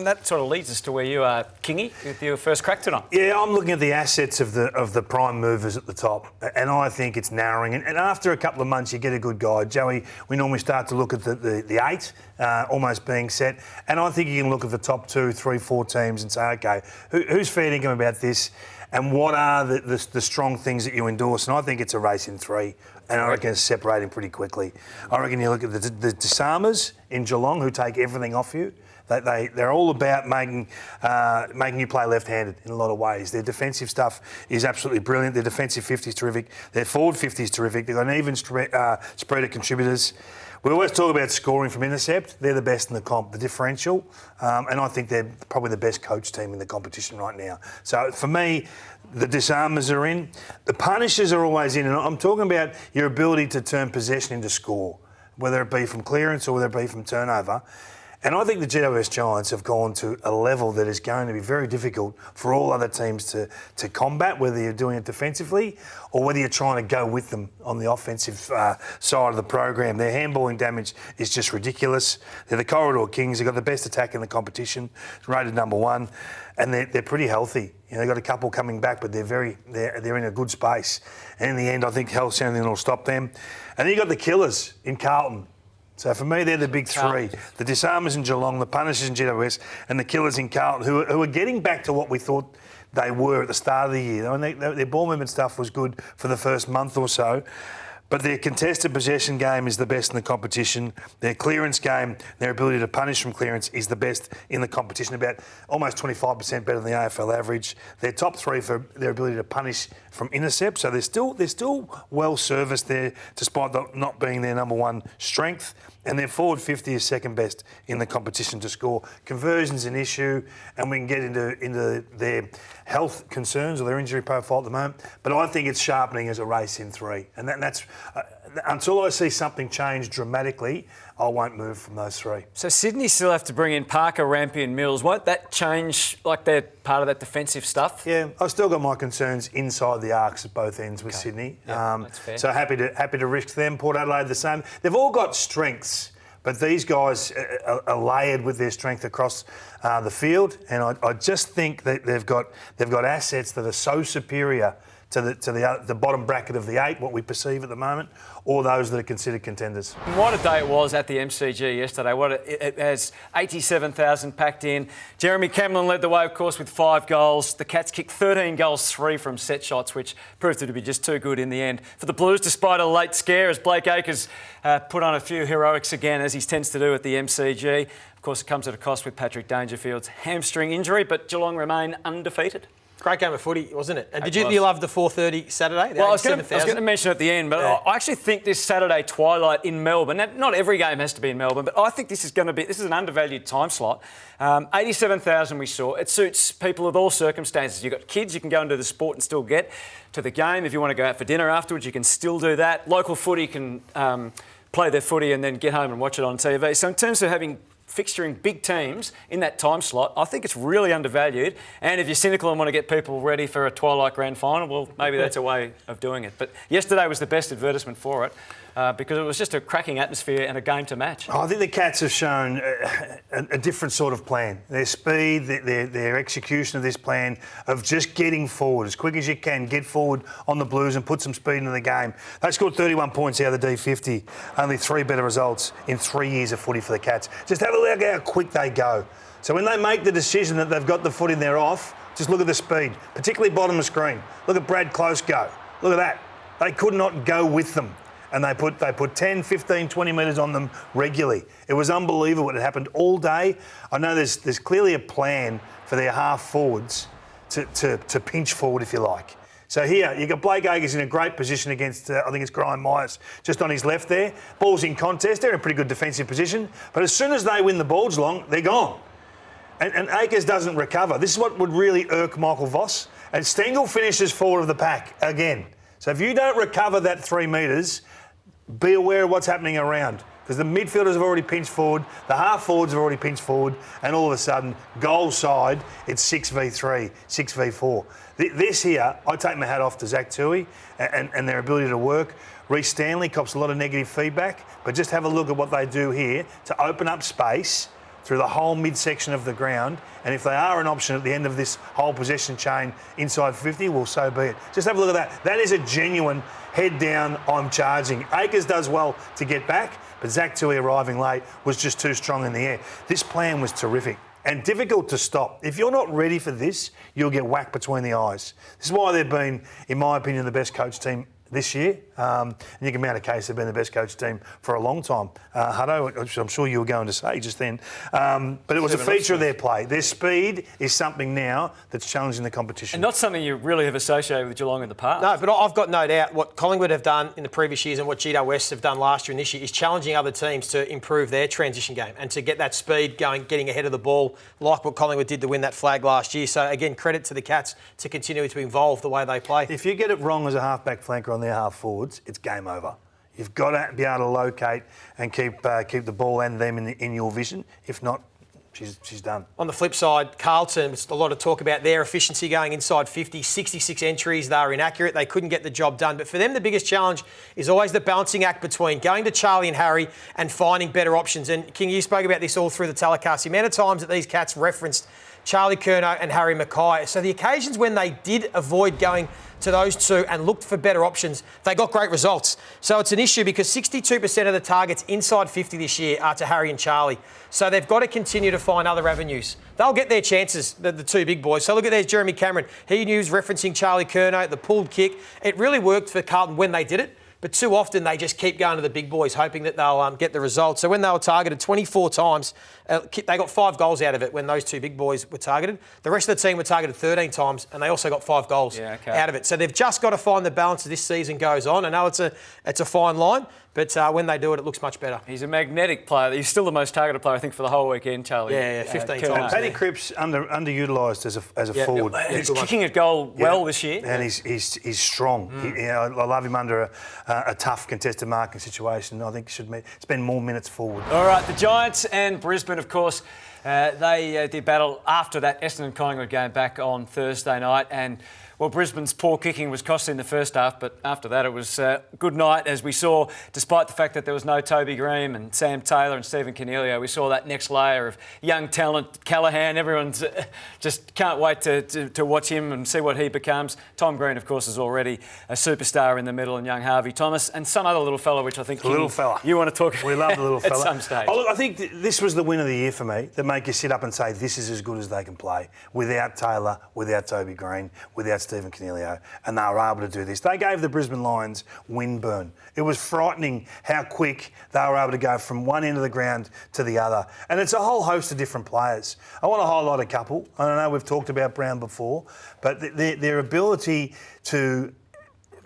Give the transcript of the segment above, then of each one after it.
that sort of leads us to where you are, Kingy, with your first crack tonight. Yeah, I'm looking at the assets of the prime movers at the top, and I think it's narrowing. And after a couple of months, you get a good guide. Joey, we normally start to look at the 8 almost being set, and I think you can look at the top 2, 3, 4 teams and say, okay, who's fair income about this, and what are the strong things that you endorse? And I think it's a race in 3. And I reckon it's separating pretty quickly. I reckon you look at the disarmers in Geelong who take everything off you. They're all about making you play left-handed in a lot of ways. Their defensive stuff is absolutely brilliant. Their defensive 50 is terrific. Their forward 50 is terrific. They've got an even spread of contributors. We always talk about scoring from intercept. They're the best in the comp, the differential. And I think they're probably the best coach team in the competition right now. So for me, the disarmers are in. The punishers are always in. And I'm talking about your ability to turn possession into score, whether it be from clearance or whether it be from turnover. And I think the GWS Giants have gone to a level that is going to be very difficult for all other teams to combat, whether you're doing it defensively or whether you're trying to go with them on the offensive side of the program. Their handballing damage is just ridiculous. They're the Corridor Kings. They've got the best attack in the competition. It's rated number 1. And they're pretty healthy. You know, they've got a couple coming back, but they're in a good space. And in the end, I think health's the only thing that'll stop them. And then you've got the killers in Carlton. So for me, they're the big 3. The disarmers in Geelong, the punishers in GWS, and the killers in Carlton, who are getting back to what we thought they were at the start of the year. I mean, their ball movement stuff was good for the first month or so. But their contested possession game is the best in the competition. Their clearance game, their ability to punish from clearance is the best in the competition, about almost 25% better than the AFL average. They're top 3 for their ability to punish from intercept, so they're still well serviced there, despite not being their number 1 strength. And their forward 50 is second best in the competition to score. Conversion's an issue, and we can get into their health concerns or their injury profile at the moment. But I think it's sharpening as a race in 3, and that's until I see something change dramatically, I won't move from those 3. So Sydney still have to bring in Parker, Rampion, Mills. Won't that change, like they're part of that defensive stuff? Yeah, I've still got my concerns inside the arcs at both ends with Sydney. Yeah, that's fair. So happy to risk them. Port Adelaide the same. They've all got strengths, but these guys are layered with their strength across the field, and I just think that they've got assets that are so superior to the bottom bracket of the 8, what we perceive at the moment, or those that are considered contenders. What a day it was at the MCG yesterday. It has 87,000 packed in. Jeremy Camlin led the way, of course, with 5 goals. The Cats kicked 13 goals, 3 from set shots, which proved to be just too good in the end. For the Blues, despite a late scare, as Blake Acres put on a few heroics again, as he tends to do at the MCG. Of course, it comes at a cost with Patrick Dangerfield's hamstring injury, but Geelong remain undefeated. Great game of footy, wasn't it? And did you love the 4:30 Saturday? Well, I was going to mention at the end, but I actually think this Saturday twilight in Melbourne, not every game has to be in Melbourne, but I think this is an undervalued time slot. 87,000 we saw. It suits people of all circumstances. You've got kids, you can go and do the sport and still get to the game. If you want to go out for dinner afterwards, you can still do that. Local footy can play their footy and then get home and watch it on TV. So in terms of having fixturing big teams in that time slot, I think it's really undervalued. And if you're cynical and want to get people ready for a twilight grand final, well, maybe that's a way of doing it. But yesterday was the best advertisement for it because it was just a cracking atmosphere and a game to match. I think the Cats have shown a different sort of plan. Their speed, their execution of this plan of just getting forward as quick as you can, get forward on the Blues and put some speed into the game. They scored 31 points out of the D50, only 3 better results in 3 years of footy for the Cats. Just have a look at how quick they go. So when they make the decision that they've got the foot in their off, just look at the speed, particularly bottom of screen. Look at Brad Close go. Look at that. They could not go with them. And they put 10, 15, 20 metres on them regularly. It was unbelievable what had happened all day. I know there's clearly a plan for their half forwards to pinch forward, if you like. So here, you've got Blake Acres in a great position against, I think it's Graham Myers, just on his left there. Ball's in contest. They're in a pretty good defensive position. But as soon as they win the ball, Geelong, they're gone. And Acres doesn't recover. This is what would really irk Michael Voss. And Stengel finishes forward of the pack again. So if you don't recover that 3 metres, be aware of what's happening around. Because the midfielders have already pinched forward, the half forwards have already pinched forward, and all of a sudden, goal side, it's 6v3, 6v4. This here, I take my hat off to Zach Tui and their ability to work. Reece Stanley cops a lot of negative feedback, but just have a look at what they do here to open up space through the whole midsection of the ground. And if they are an option at the end of this whole possession chain inside 50, well, so be it. Just have a look at that. That is a genuine head down, I'm charging. Akers does well to get back, but Zach Tui arriving late was just too strong in the air. This plan was terrific and difficult to stop. If you're not ready for this, you'll get whacked between the eyes. This is why they've been, in my opinion, the best coach team this year. And you can mount a case they've been the best coach team for a long time. Hutto, which I'm sure you were going to say just then. But it was a feature of their play. Their speed is something now that's challenging the competition. And not something you really have associated with Geelong in the past. No, but I've got no doubt what Collingwood have done in the previous years and what GWS have done last year and this year is challenging other teams to improve their transition game and to get that speed going, getting ahead of the ball, like what Collingwood did to win that flag last year. So, again, credit to the Cats to continue to evolve the way they play. If you get it wrong as a half-back flanker on their half forwards, it's game over. You've got to be able to locate and keep the ball and them in your vision. If not, she's done. On the flip side, Carlton, a lot of talk about their efficiency going inside 50, 66 entries. They were inaccurate. They couldn't get the job done. But for them, the biggest challenge is always the balancing act between going to Charlie and Harry and finding better options. And King, you spoke about this all through the telecast. The amount of times that these Cats referenced Charlie Curnow and Harry Mackay. So the occasions when they did avoid going to those two and looked for better options, they got great results. So it's an issue because 62% of the targets inside 50 this year are to Harry and Charlie. So they've got to continue to find other avenues. They'll get their chances, the two big boys. So look at there's Jeremy Cameron. He knew referencing Charlie Curnow, the pulled kick. It really worked for Carlton when they did it. But too often they just keep going to the big boys, hoping that they'll get the results. So when they were targeted 24 times, they got 5 goals out of it when those two big boys were targeted. The rest of the team were targeted 13 times, and they also got 5 goals out of it. So they've just got to find the balance as this season goes on. I know it's a fine line, but when they do it, it looks much better. He's a magnetic player. He's still the most targeted player, I think, for the whole weekend, Charlie. Yeah, 15 times. Paddy Cripps underutilised as a forward. He's kicking a goal well this year. And he's strong. I love him under a tough contested marking situation. I think he should spend more minutes forward. All right, the Giants and Brisbane, of course, they did battle after that Essendon Collingwood game back on Thursday night. And well, Brisbane's poor kicking was costly in the first half, but after that it was good night, as we saw, despite the fact that there was no Toby Green and Sam Taylor and Stephen Coniglio. We saw that next layer of young talent, Callaghan. Everyone's just can't wait to watch him and see what he becomes. Tom Green, of course, is already a superstar in the middle, and young Harvey Thomas, and some other little fella, which I think little fella you want to talk about. We love the little fella at some stage. Oh, look, I think this was the win of the year for me, that make you sit up and say this is as good as they can play without Taylor, without Toby Green, without Stephen Coniglio. And they were able to do this. They gave the Brisbane Lions windburn. It was frightening how quick they were able to go from one end of the ground to the other. And it's a whole host of different players. I want to highlight a couple. I know we've talked about Brown before, but their ability to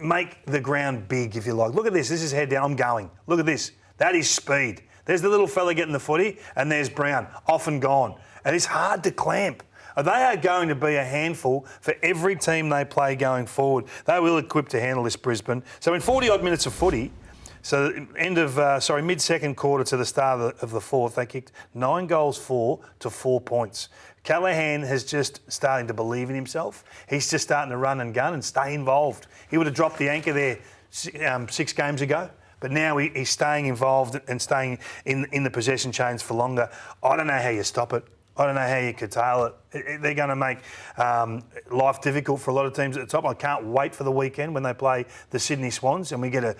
make the ground big, if you like. Look at this. This is head down. I'm going. Look at this. That is speed. There's the little fella getting the footy, and there's Brown, off and gone. And it's hard to clamp. They are going to be a handful for every team they play going forward. They will equipped to handle this Brisbane. So in 40-odd minutes of footy, so mid-second quarter to the start of the fourth, they kicked 9 goals to 4 points. Callaghan has just starting to believe in himself. He's just starting to run and gun and stay involved. He would have dropped the anchor there 6 games ago. But now he's staying involved and staying in the possession chains for longer. I don't know how you stop it. I don't know how you curtail it. They're going to make life difficult for a lot of teams at the top. I can't wait for the weekend when they play the Sydney Swans, and we get a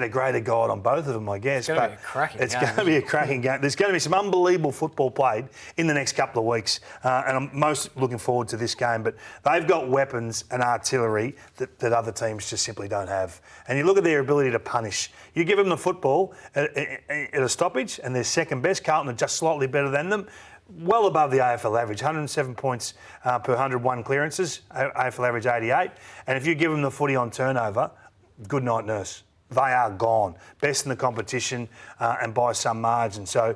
greater guide on both of them, I guess. It's going to be a cracking game. It's going to be a cracking game. There's going to be some unbelievable football played in the next couple of weeks, and I'm most looking forward to this game. But they've got weapons and artillery that other teams just simply don't have. And you look at their ability to punish. You give them the football at a stoppage, and they're second best. Carlton are just slightly better than them. Well above the AFL average, 107 points per 101 clearances, AFL average 88. And if you give them the footy on turnover, good night, nurse. They are gone. Best in the competition and by some margin. So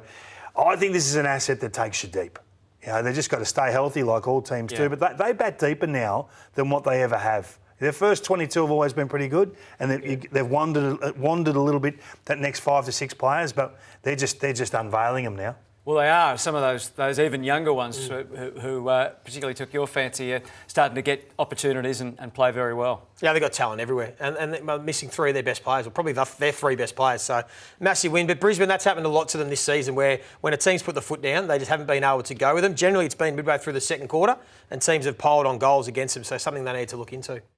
I think this is an asset that takes you deep. You know, they've just got to stay healthy like all teams do. But they bat deeper now than what they ever have. Their first 22 have always been pretty good, and they've wandered a little bit, that next 5 to 6 players, but they're just unveiling them now. Well, they are. Some of those even younger ones who particularly took your fancy are starting to get opportunities and play very well. Yeah, they've got talent everywhere. And they're missing three of their best players, or probably their three best players. So, massive win. But Brisbane, that's happened a lot to them this season, where when a team's put the foot down, they just haven't been able to go with them. Generally, it's been midway through the second quarter, and teams have piled on goals against them. So, something they need to look into.